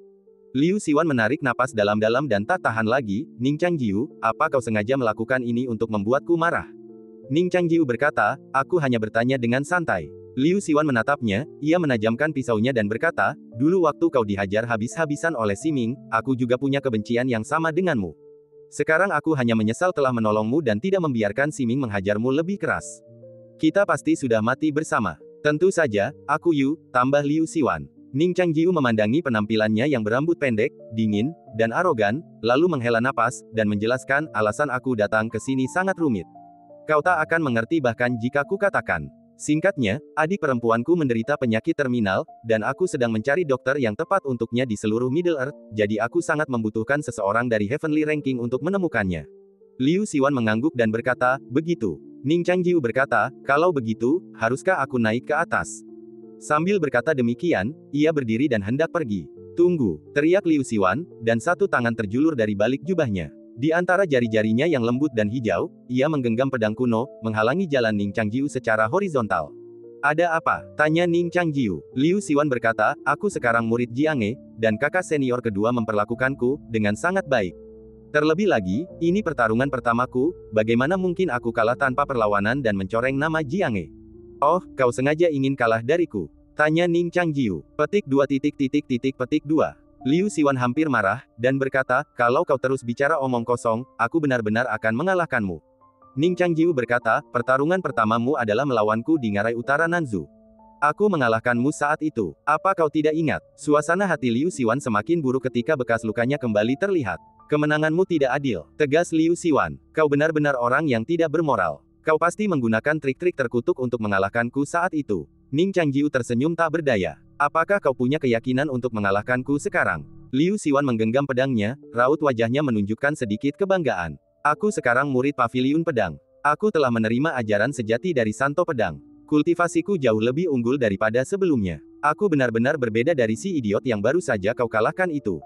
S1: Liu Siwan menarik napas dalam-dalam dan tak tahan lagi, Ning Changjiu, apa kau sengaja melakukan ini untuk membuatku marah? Ning Changjiu berkata, aku hanya bertanya dengan santai. Liu Siwan menatapnya, ia menajamkan pisaunya dan berkata, dulu waktu kau dihajar habis-habisan oleh Siming, aku juga punya kebencian yang sama denganmu. Sekarang aku hanya menyesal telah menolongmu dan tidak membiarkan Siming menghajarmu lebih keras. Kita pasti sudah mati bersama. Tentu saja, aku Yu, tambah Liu Siwan. Ning Changjiu memandangi penampilannya yang berambut pendek, dingin, dan arogan, lalu menghela napas, dan menjelaskan, alasan aku datang ke sini sangat rumit. Kau tak akan mengerti bahkan jika ku katakan. Singkatnya, adik perempuanku menderita penyakit terminal, dan aku sedang mencari dokter yang tepat untuknya di seluruh Middle Earth, jadi aku sangat membutuhkan seseorang dari Heavenly Ranking untuk menemukannya. Liu Siwan mengangguk dan berkata, begitu. Ning Changjiu berkata, kalau begitu, haruskah aku naik ke atas? Sambil berkata demikian, ia berdiri dan hendak pergi. Tunggu, teriak Liu Siwan, dan satu tangan terjulur dari balik jubahnya. Di antara jari-jarinya yang lembut dan hijau, ia menggenggam pedang kuno, menghalangi jalan Ning Changjiu secara horizontal. Ada apa? Tanya Ning Changjiu. Liu Siwan berkata, aku sekarang murid Jiange, dan kakak senior kedua memperlakukanku dengan sangat baik. Terlebih lagi, ini pertarungan pertamaku, bagaimana mungkin aku kalah tanpa perlawanan dan mencoreng nama Jiange? Oh, kau sengaja ingin kalah dariku? Tanya Ning Changjiu. Petik 2. Petik 2. Liu Siwan hampir marah, dan berkata, kalau kau terus bicara omong kosong, aku benar-benar akan mengalahkanmu. Ning Changjiu berkata, pertarungan pertamamu adalah melawanku di Ngarai Utara Nanzu. Aku mengalahkanmu saat itu. Apa kau tidak ingat? Suasana hati Liu Siwan semakin buruk ketika bekas lukanya kembali terlihat. Kemenanganmu tidak adil, tegas Liu Siwan. Kau benar-benar orang yang tidak bermoral. Kau pasti menggunakan trik-trik terkutuk untuk mengalahkanku saat itu. Ning Changjiu tersenyum tak berdaya. Apakah kau punya keyakinan untuk mengalahkanku sekarang? Liu Siwan menggenggam pedangnya, raut wajahnya menunjukkan sedikit kebanggaan. Aku sekarang murid Paviliun Pedang. Aku telah menerima ajaran sejati dari Santo Pedang. Kultivasiku jauh lebih unggul daripada sebelumnya. Aku benar-benar berbeda dari si idiot yang baru saja kau kalahkan itu.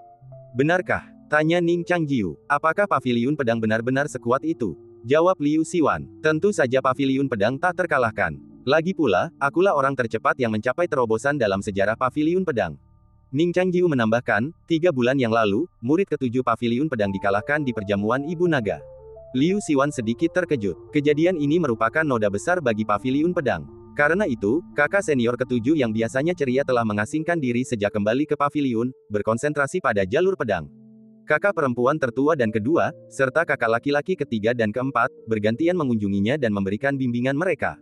S1: Benarkah? Tanya Ning Changjiu. Apakah Paviliun Pedang benar-benar sekuat itu? Jawab Liu Siwan. Tentu saja Paviliun Pedang tak terkalahkan. Lagi pula, akulah orang tercepat yang mencapai terobosan dalam sejarah Paviliun Pedang. Ning Changjiu menambahkan, 3 bulan yang lalu, murid ketujuh Paviliun Pedang dikalahkan di perjamuan Ibu Naga. Liu Siwan sedikit terkejut. Kejadian ini merupakan noda besar bagi Paviliun Pedang. Karena itu, kakak senior ketujuh yang biasanya ceria telah mengasingkan diri sejak kembali ke paviliun, berkonsentrasi pada jalur pedang. Kakak perempuan tertua dan kedua, serta kakak laki-laki ketiga dan keempat, bergantian mengunjunginya dan memberikan bimbingan mereka.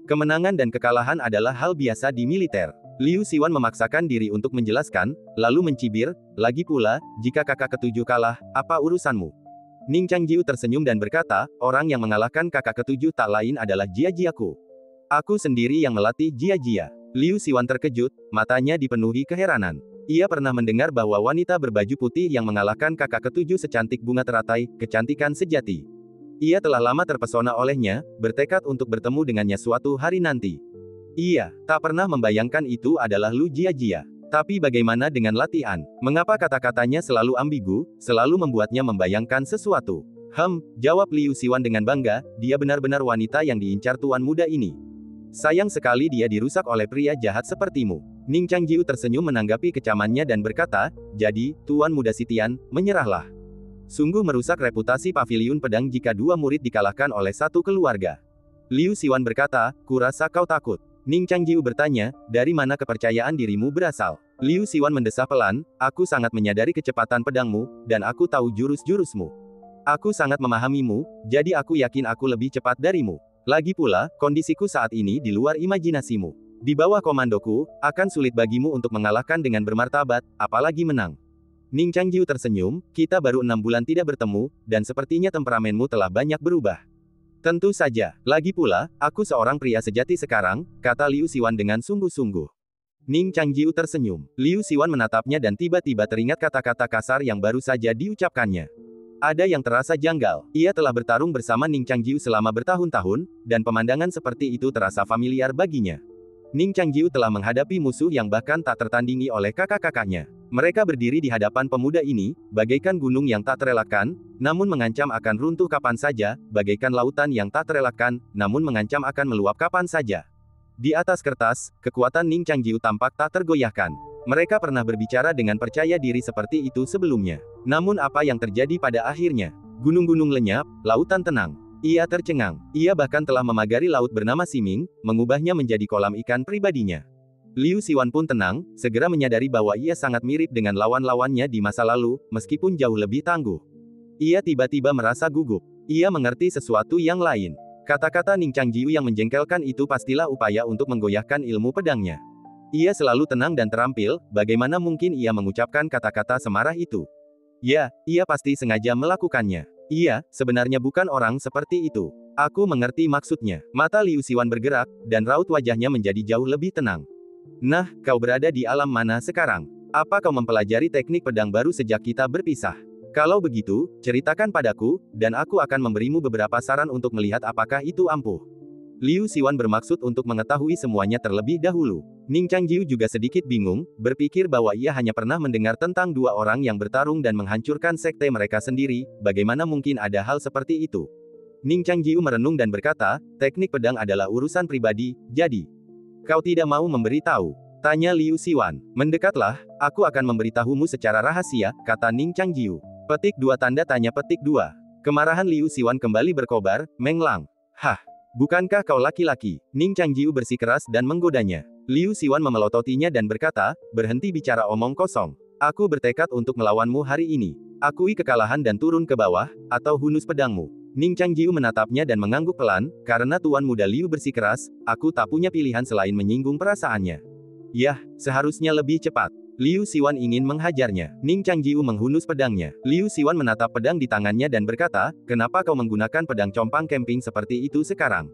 S1: Kemenangan dan kekalahan adalah hal biasa di militer. Liu Siwan memaksakan diri untuk menjelaskan, lalu mencibir, lagi pula, jika kakak ketujuh kalah, apa urusanmu? Ning Changjiu tersenyum dan berkata, orang yang mengalahkan kakak ketujuh tak lain adalah Jia Jiaku. Aku sendiri yang melatih Jia Jia. Liu Siwan terkejut, matanya dipenuhi keheranan. Ia pernah mendengar bahwa wanita berbaju putih yang mengalahkan kakak ketujuh secantik bunga teratai, kecantikan sejati. Ia telah lama terpesona olehnya, bertekad untuk bertemu dengannya suatu hari nanti. Ia tak pernah membayangkan itu adalah Lu Jia Jia. Tapi bagaimana dengan latihan? Mengapa kata-katanya selalu ambigu, selalu membuatnya membayangkan sesuatu? Jawab Liu Siwan dengan bangga, dia benar-benar wanita yang diincar tuan muda ini. Sayang sekali dia dirusak oleh pria jahat sepertimu. Ning Changjiu tersenyum menanggapi kecamannya dan berkata, jadi, Tuan Muda Sitian, menyerahlah. Sungguh merusak reputasi Paviliun Pedang jika 2 murid dikalahkan oleh satu keluarga. Liu Siwan berkata, kurasa kau takut. Ning Changjiu bertanya, dari mana kepercayaan dirimu berasal? Liu Siwan mendesah pelan, aku sangat menyadari kecepatan pedangmu, dan aku tahu jurus-jurusmu. Aku sangat memahamimu, jadi aku yakin aku lebih cepat darimu. Lagi pula, kondisiku saat ini di luar imajinasimu. Di bawah komandoku, akan sulit bagimu untuk mengalahkan dengan bermartabat, apalagi menang. Ning Changjiu tersenyum, kita baru 6 bulan tidak bertemu, dan sepertinya temperamenmu telah banyak berubah. Tentu saja, lagi pula, aku seorang pria sejati sekarang, kata Liu Siwan dengan sungguh-sungguh. Ning Changjiu tersenyum. Liu Siwan menatapnya dan tiba-tiba teringat kata-kata kasar yang baru saja diucapkannya. Ada yang terasa janggal. Ia telah bertarung bersama Ning Changjiu selama bertahun-tahun, dan pemandangan seperti itu terasa familiar baginya. Ning Changjiu telah menghadapi musuh yang bahkan tak tertandingi oleh kakak-kakaknya. Mereka berdiri di hadapan pemuda ini, bagaikan gunung yang tak terelakkan, namun mengancam akan runtuh kapan saja, bagaikan lautan yang tak terelakkan, namun mengancam akan meluap kapan saja. Di atas kertas, kekuatan Ning Changjiu tampak tak tergoyahkan. Mereka pernah berbicara dengan percaya diri seperti itu sebelumnya. Namun apa yang terjadi pada akhirnya? Gunung-gunung lenyap, lautan tenang. Ia tercengang. Ia bahkan telah memagari laut bernama Siming, mengubahnya menjadi kolam ikan pribadinya. Liu Siwan pun tenang, segera menyadari bahwa ia sangat mirip dengan lawan-lawannya di masa lalu, meskipun jauh lebih tangguh. Ia tiba-tiba merasa gugup. Ia mengerti sesuatu yang lain. Kata-kata Ning Changjiu yang menjengkelkan itu pastilah upaya untuk menggoyahkan ilmu pedangnya. Ia selalu tenang dan terampil, bagaimana mungkin ia mengucapkan kata-kata semarah itu? Ya, ia pasti sengaja melakukannya. Ia, sebenarnya bukan orang seperti itu. Aku mengerti maksudnya. Mata Liu Siwan bergerak, dan raut wajahnya menjadi jauh lebih tenang. Nah, kau berada di alam mana sekarang? Apa kau mempelajari teknik pedang baru sejak kita berpisah? Kalau begitu, ceritakan padaku, dan aku akan memberimu beberapa saran untuk melihat apakah itu ampuh. Liu Siwan bermaksud untuk mengetahui semuanya terlebih dahulu. Ning Changjiu juga sedikit bingung, berpikir bahwa ia hanya pernah mendengar tentang 2 orang yang bertarung dan menghancurkan sekte mereka sendiri, bagaimana mungkin ada hal seperti itu. Ning Changjiu merenung dan berkata, teknik pedang adalah urusan pribadi, jadi kau tidak mau memberitahu? Tanya Liu Siwan. Mendekatlah, aku akan memberitahumu secara rahasia, kata Ning Changjiu. Petik 2 tanda tanya petik 2. Kemarahan Liu Siwan kembali berkobar, Menglang. Hah? Bukankah kau laki-laki? Ning Changjiu bersikeras dan menggodanya. Liu Siwan memelototinya dan berkata, berhenti bicara omong kosong. Aku bertekad untuk melawanmu hari ini. Akui kekalahan dan turun ke bawah, atau hunus pedangmu. Ning Changjiu menatapnya dan mengangguk pelan, karena Tuan Muda Liu bersikeras, aku tak punya pilihan selain menyinggung perasaannya. Yah, seharusnya lebih cepat. Liu Siwan ingin menghajarnya. Ning Changjiu menghunus pedangnya. Liu Siwan menatap pedang di tangannya dan berkata, kenapa kau menggunakan pedang compang camping seperti itu sekarang?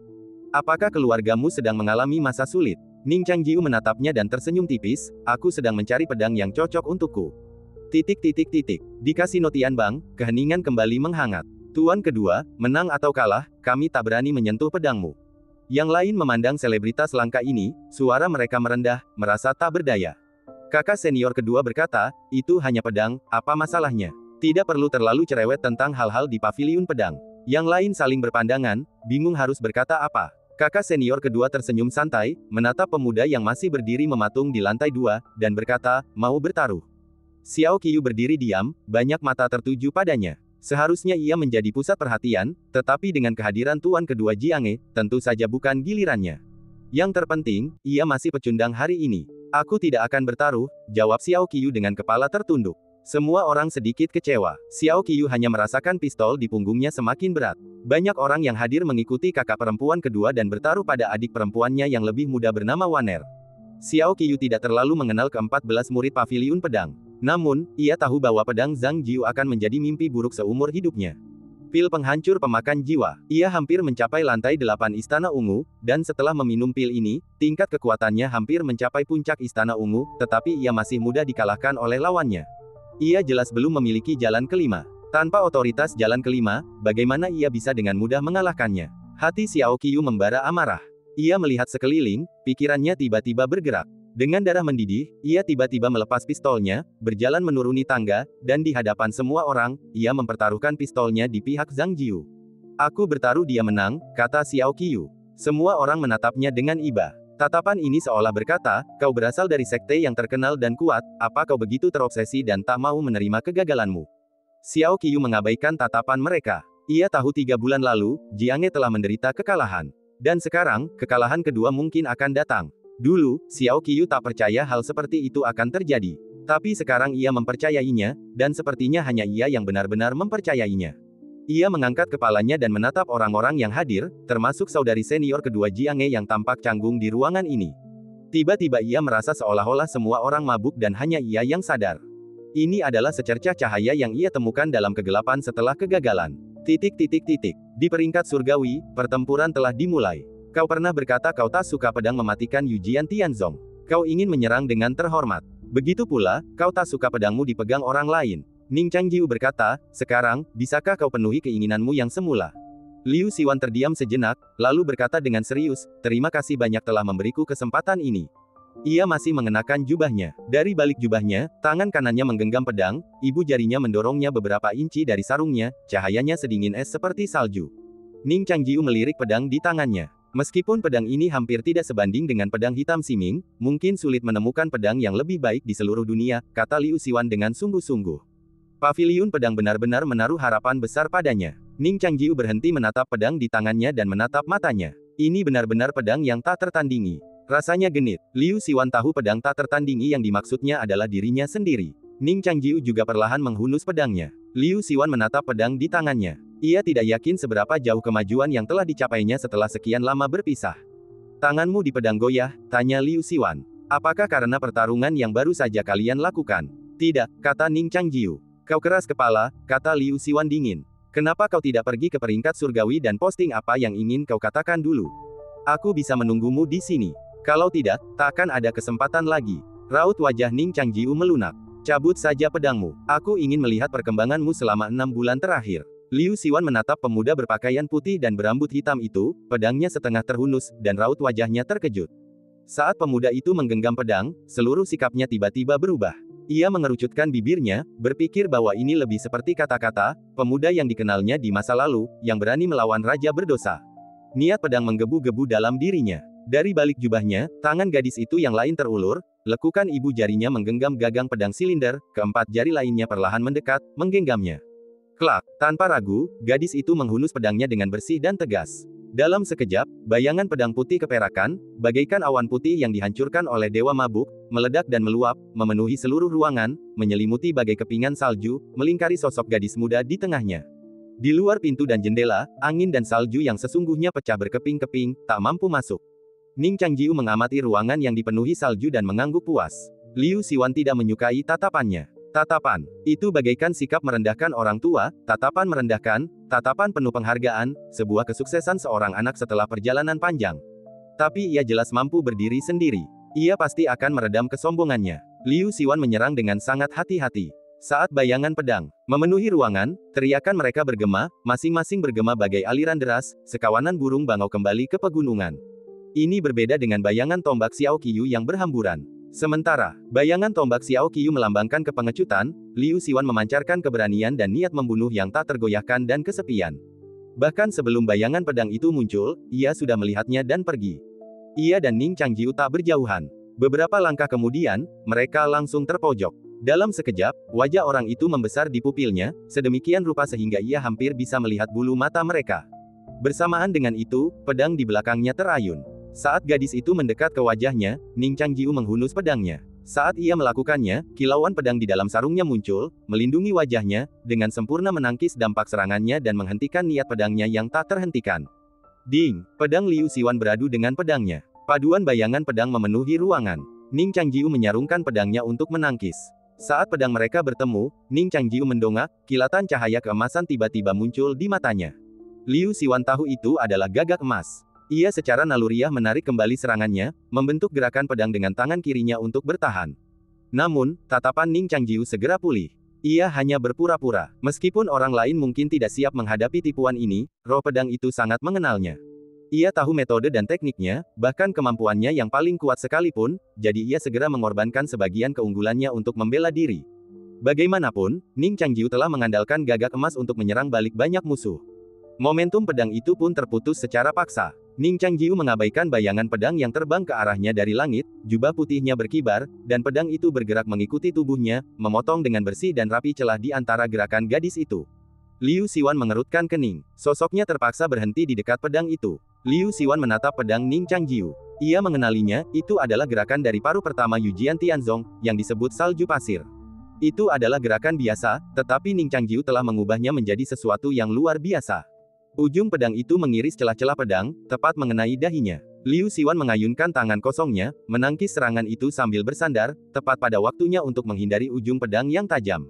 S1: Apakah keluargamu sedang mengalami masa sulit? Ning Changjiu menatapnya dan tersenyum tipis, aku sedang mencari pedang yang cocok untukku. Di kasino Tianbang, keheningan kembali menghangat. Tuan kedua, menang atau kalah, kami tak berani menyentuh pedangmu. Yang lain memandang selebritas langka ini, suara mereka merendah, merasa tak berdaya. Kakak senior kedua berkata, itu hanya pedang, apa masalahnya? Tidak perlu terlalu cerewet tentang hal-hal di paviliun pedang. Yang lain saling berpandangan, bingung harus berkata apa. Kakak senior kedua tersenyum santai, menatap pemuda yang masih berdiri mematung di lantai 2, dan berkata, mau bertaruh. Xiao Qiu berdiri diam, banyak mata tertuju padanya. Seharusnya ia menjadi pusat perhatian, tetapi dengan kehadiran tuan kedua Jiange, tentu saja bukan gilirannya. Yang terpenting, ia masih pecundang hari ini. Aku tidak akan bertaruh, jawab Xiao Qiu dengan kepala tertunduk. Semua orang sedikit kecewa. Xiao Qiu hanya merasakan pistol di punggungnya semakin berat. Banyak orang yang hadir mengikuti kakak perempuan kedua dan bertaruh pada adik perempuannya yang lebih muda bernama Waner. Xiao Qiu tidak terlalu mengenal ke-14 murid paviliun pedang. Namun, ia tahu bahwa pedang Zhang Jiu akan menjadi mimpi buruk seumur hidupnya. Pil penghancur pemakan jiwa. Ia hampir mencapai lantai 8 Istana Ungu, dan setelah meminum pil ini, tingkat kekuatannya hampir mencapai puncak Istana Ungu, tetapi ia masih mudah dikalahkan oleh lawannya. Ia jelas belum memiliki jalan kelima. Tanpa otoritas jalan kelima, bagaimana ia bisa dengan mudah mengalahkannya? Hati Xiao Qiu membara amarah. Ia melihat sekeliling, pikirannya tiba-tiba bergerak. Dengan darah mendidih, ia tiba-tiba melepas pistolnya, berjalan menuruni tangga, dan di hadapan semua orang, ia mempertaruhkan pistolnya di pihak Zhang Jiu. Aku bertaruh dia menang, kata Xiao Qiu. Semua orang menatapnya dengan iba. Tatapan ini seolah berkata, kau berasal dari sekte yang terkenal dan kuat, apa kau begitu terobsesi dan tak mau menerima kegagalanmu? Xiao Qiu mengabaikan tatapan mereka. Ia tahu 3 bulan lalu, Jiange telah menderita kekalahan. Dan sekarang, kekalahan kedua mungkin akan datang. Dulu, Xiao Qiu tak percaya hal seperti itu akan terjadi. Tapi sekarang ia mempercayainya, dan sepertinya hanya ia yang benar-benar mempercayainya. Ia mengangkat kepalanya dan menatap orang-orang yang hadir, termasuk saudari senior kedua Jiange yang tampak canggung di ruangan ini. Tiba-tiba ia merasa seolah-olah semua orang mabuk dan hanya ia yang sadar. Ini adalah secercah cahaya yang ia temukan dalam kegelapan setelah kegagalan. Di peringkat surgawi, pertempuran telah dimulai. Kau pernah berkata kau tak suka pedang mematikan Yujian Tianzong. Kau ingin menyerang dengan terhormat. Begitu pula, kau tak suka pedangmu dipegang orang lain. Ning Changjiu berkata, sekarang, bisakah kau penuhi keinginanmu yang semula? Liu Siwan terdiam sejenak, lalu berkata dengan serius, terima kasih banyak telah memberiku kesempatan ini. Ia masih mengenakan jubahnya. Dari balik jubahnya, tangan kanannya menggenggam pedang, ibu jarinya mendorongnya beberapa inci dari sarungnya, cahayanya sedingin es seperti salju. Ning Changjiu melirik pedang di tangannya. Meskipun pedang ini hampir tidak sebanding dengan pedang hitam Siming, mungkin sulit menemukan pedang yang lebih baik di seluruh dunia, kata Liu Siwan dengan sungguh-sungguh. Paviliun pedang benar-benar menaruh harapan besar padanya. Ning Changjiu berhenti menatap pedang di tangannya dan menatap matanya. Ini benar-benar pedang yang tak tertandingi. Rasanya genit. Liu Siwan tahu pedang tak tertandingi yang dimaksudnya adalah dirinya sendiri. Ning Changjiu juga perlahan menghunus pedangnya. Liu Siwan menatap pedang di tangannya. Ia tidak yakin seberapa jauh kemajuan yang telah dicapainya setelah sekian lama berpisah. Tanganmu di pedang goyah, tanya Liu Siwan. Apakah karena pertarungan yang baru saja kalian lakukan? Tidak, kata Ning Changjiu. Kau keras kepala, kata Liu Siwan dingin. Kenapa kau tidak pergi ke peringkat surgawi dan posting apa yang ingin kau katakan dulu? Aku bisa menunggumu di sini. Kalau tidak, tak akan ada kesempatan lagi. Raut wajah Ning Changjiu melunak. Cabut saja pedangmu. Aku ingin melihat perkembanganmu selama 6 bulan terakhir. Liu Siwan menatap pemuda berpakaian putih dan berambut hitam itu, pedangnya setengah terhunus, dan raut wajahnya terkejut. Saat pemuda itu menggenggam pedang, seluruh sikapnya tiba-tiba berubah. Ia mengerucutkan bibirnya, berpikir bahwa ini lebih seperti kata-kata, pemuda yang dikenalnya di masa lalu, yang berani melawan raja berdosa. Niat pedang menggebu-gebu dalam dirinya. Dari balik jubahnya, tangan gadis itu yang lain terulur, lekukan ibu jarinya menggenggam gagang pedang silinder, keempat jari lainnya perlahan mendekat, menggenggamnya. Klak, tanpa ragu, gadis itu menghunus pedangnya dengan bersih dan tegas. Dalam sekejap, bayangan pedang putih keperakan, bagaikan awan putih yang dihancurkan oleh dewa mabuk, meledak dan meluap, memenuhi seluruh ruangan, menyelimuti bagai kepingan salju, melingkari sosok gadis muda di tengahnya. Di luar pintu dan jendela, angin dan salju yang sesungguhnya pecah berkeping-keping, tak mampu masuk. Ning Changjiu mengamati ruangan yang dipenuhi salju dan mengangguk puas. Liu Siwan tidak menyukai tatapannya. Tatapan itu bagaikan sikap merendahkan orang tua, tatapan merendahkan, tatapan penuh penghargaan, sebuah kesuksesan seorang anak setelah perjalanan panjang. Tapi ia jelas mampu berdiri sendiri. Ia pasti akan meredam kesombongannya. Liu Siwan menyerang dengan sangat hati-hati. Saat bayangan pedang memenuhi ruangan, teriakan mereka bergema, masing-masing bergema bagai aliran deras, sekawanan burung bangau kembali ke pegunungan. Ini berbeda dengan bayangan tombak Xiao Qiyu yang berhamburan. Sementara, bayangan tombak Xiao Qiyu melambangkan kepengecutan, Liu Siwan memancarkan keberanian dan niat membunuh yang tak tergoyahkan dan kesepian. Bahkan sebelum bayangan pedang itu muncul, ia sudah melihatnya dan pergi. Ia dan Ning Changjiu tak berjauhan. Beberapa langkah kemudian, mereka langsung terpojok. Dalam sekejap, wajah orang itu membesar di pupilnya, sedemikian rupa sehingga ia hampir bisa melihat bulu mata mereka. Bersamaan dengan itu, pedang di belakangnya terayun. Saat gadis itu mendekat ke wajahnya, Ning Changjiu menghunus pedangnya. Saat ia melakukannya, kilauan pedang di dalam sarungnya muncul, melindungi wajahnya, dengan sempurna menangkis dampak serangannya dan menghentikan niat pedangnya yang tak terhentikan. Ding! Pedang Liu Siwan beradu dengan pedangnya. Paduan bayangan pedang memenuhi ruangan. Ning Changjiu menyarungkan pedangnya untuk menangkis. Saat pedang mereka bertemu, Ning Changjiu mendongak, kilatan cahaya keemasan tiba-tiba muncul di matanya. Liu Siwan tahu itu adalah gagak emas. Ia secara naluriah menarik kembali serangannya, membentuk gerakan pedang dengan tangan kirinya untuk bertahan. Namun, tatapan Ning Changjiu segera pulih. Ia hanya berpura-pura. Meskipun orang lain mungkin tidak siap menghadapi tipuan ini, roh pedang itu sangat mengenalnya. Ia tahu metode dan tekniknya, bahkan kemampuannya yang paling kuat sekalipun, jadi ia segera mengorbankan sebagian keunggulannya untuk membela diri. Bagaimanapun, Ning Changjiu telah mengandalkan gagak emas untuk menyerang balik banyak musuh. Momentum pedang itu pun terputus secara paksa. Ning Changjiu mengabaikan bayangan pedang yang terbang ke arahnya dari langit, jubah putihnya berkibar, dan pedang itu bergerak mengikuti tubuhnya, memotong dengan bersih dan rapi celah di antara gerakan gadis itu. Liu Siwan mengerutkan kening. Sosoknya terpaksa berhenti di dekat pedang itu. Liu Siwan menatap pedang Ning Changjiu. Ia mengenalinya, itu adalah gerakan dari paru pertama Yujian Tianzong, yang disebut salju pasir. Itu adalah gerakan biasa, tetapi Ning Changjiu telah mengubahnya menjadi sesuatu yang luar biasa. Ujung pedang itu mengiris celah-celah pedang, tepat mengenai dahinya. Liu Siwan mengayunkan tangan kosongnya, menangkis serangan itu sambil bersandar, tepat pada waktunya untuk menghindari ujung pedang yang tajam.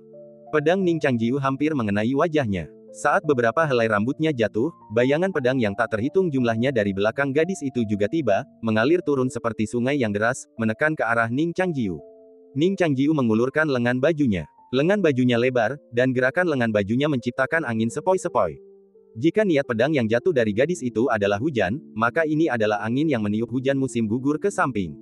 S1: Pedang Ning Changjiu hampir mengenai wajahnya. Saat beberapa helai rambutnya jatuh, bayangan pedang yang tak terhitung jumlahnya dari belakang gadis itu juga tiba, mengalir turun seperti sungai yang deras, menekan ke arah Ning Changjiu. Ning Changjiu mengulurkan lengan bajunya. Lengan bajunya lebar, dan gerakan lengan bajunya menciptakan angin sepoi-sepoi. Jika niat pedang yang jatuh dari gadis itu adalah hujan, maka ini adalah angin yang meniup hujan musim gugur ke samping.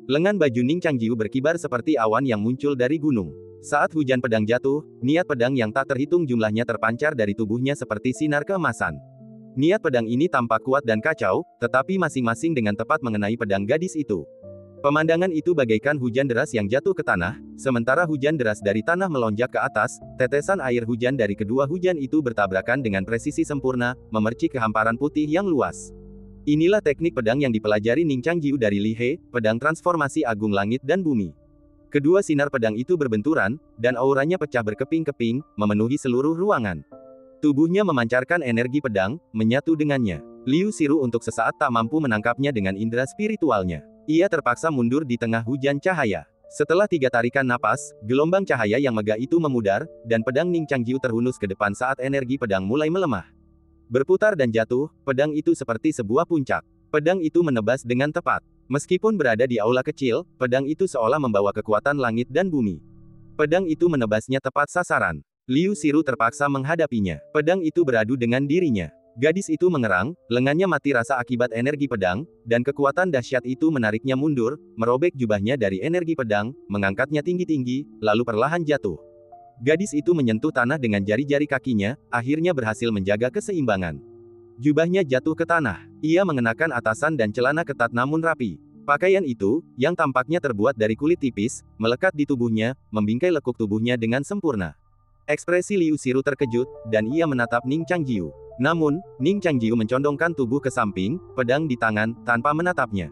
S1: Lengan baju Ning Changjiu berkibar seperti awan yang muncul dari gunung. Saat hujan pedang jatuh, niat pedang yang tak terhitung jumlahnya terpancar dari tubuhnya seperti sinar keemasan. Niat pedang ini tampak kuat dan kacau, tetapi masing-masing dengan tepat mengenai pedang gadis itu. Pemandangan itu bagaikan hujan deras yang jatuh ke tanah, sementara hujan deras dari tanah melonjak ke atas, tetesan air hujan dari kedua hujan itu bertabrakan dengan presisi sempurna, memercik ke hamparan putih yang luas. Inilah teknik pedang yang dipelajari Ning Changjiu dari Li He, pedang transformasi agung langit dan bumi. Kedua sinar pedang itu berbenturan, dan auranya pecah berkeping-keping, memenuhi seluruh ruangan. Tubuhnya memancarkan energi pedang, menyatu dengannya. Liu Siru untuk sesaat tak mampu menangkapnya dengan indera spiritualnya. Ia terpaksa mundur di tengah hujan cahaya. Setelah 3 tarikan napas, gelombang cahaya yang megah itu memudar, dan pedang Ning Changjiu terhunus ke depan saat energi pedang mulai melemah. Berputar dan jatuh, pedang itu seperti sebuah puncak. Pedang itu menebas dengan tepat. Meskipun berada di aula kecil, pedang itu seolah membawa kekuatan langit dan bumi. Pedang itu menebasnya tepat sasaran. Liu Siru terpaksa menghadapinya. Pedang itu beradu dengan dirinya. Gadis itu mengerang, lengannya mati rasa akibat energi pedang, dan kekuatan dahsyat itu menariknya mundur, merobek jubahnya dari energi pedang, mengangkatnya tinggi-tinggi, lalu perlahan jatuh. Gadis itu menyentuh tanah dengan jari-jari kakinya, akhirnya berhasil menjaga keseimbangan. Jubahnya jatuh ke tanah. Ia mengenakan atasan dan celana ketat namun rapi. Pakaian itu, yang tampaknya terbuat dari kulit tipis, melekat di tubuhnya, membingkai lekuk tubuhnya dengan sempurna. Ekspresi Liu Siru terkejut, dan ia menatap Ning Changjiu. Namun, Ning Changjiu mencondongkan tubuh ke samping, pedang di tangan, tanpa menatapnya.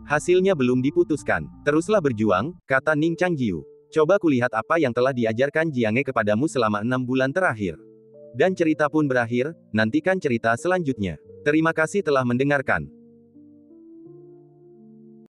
S1: Hasilnya belum diputuskan. Teruslah berjuang, kata Ning Changjiu. Coba kulihat apa yang telah diajarkan Jiange kepadamu selama 6 bulan terakhir. Dan cerita pun berakhir, nantikan cerita selanjutnya. Terima kasih telah mendengarkan.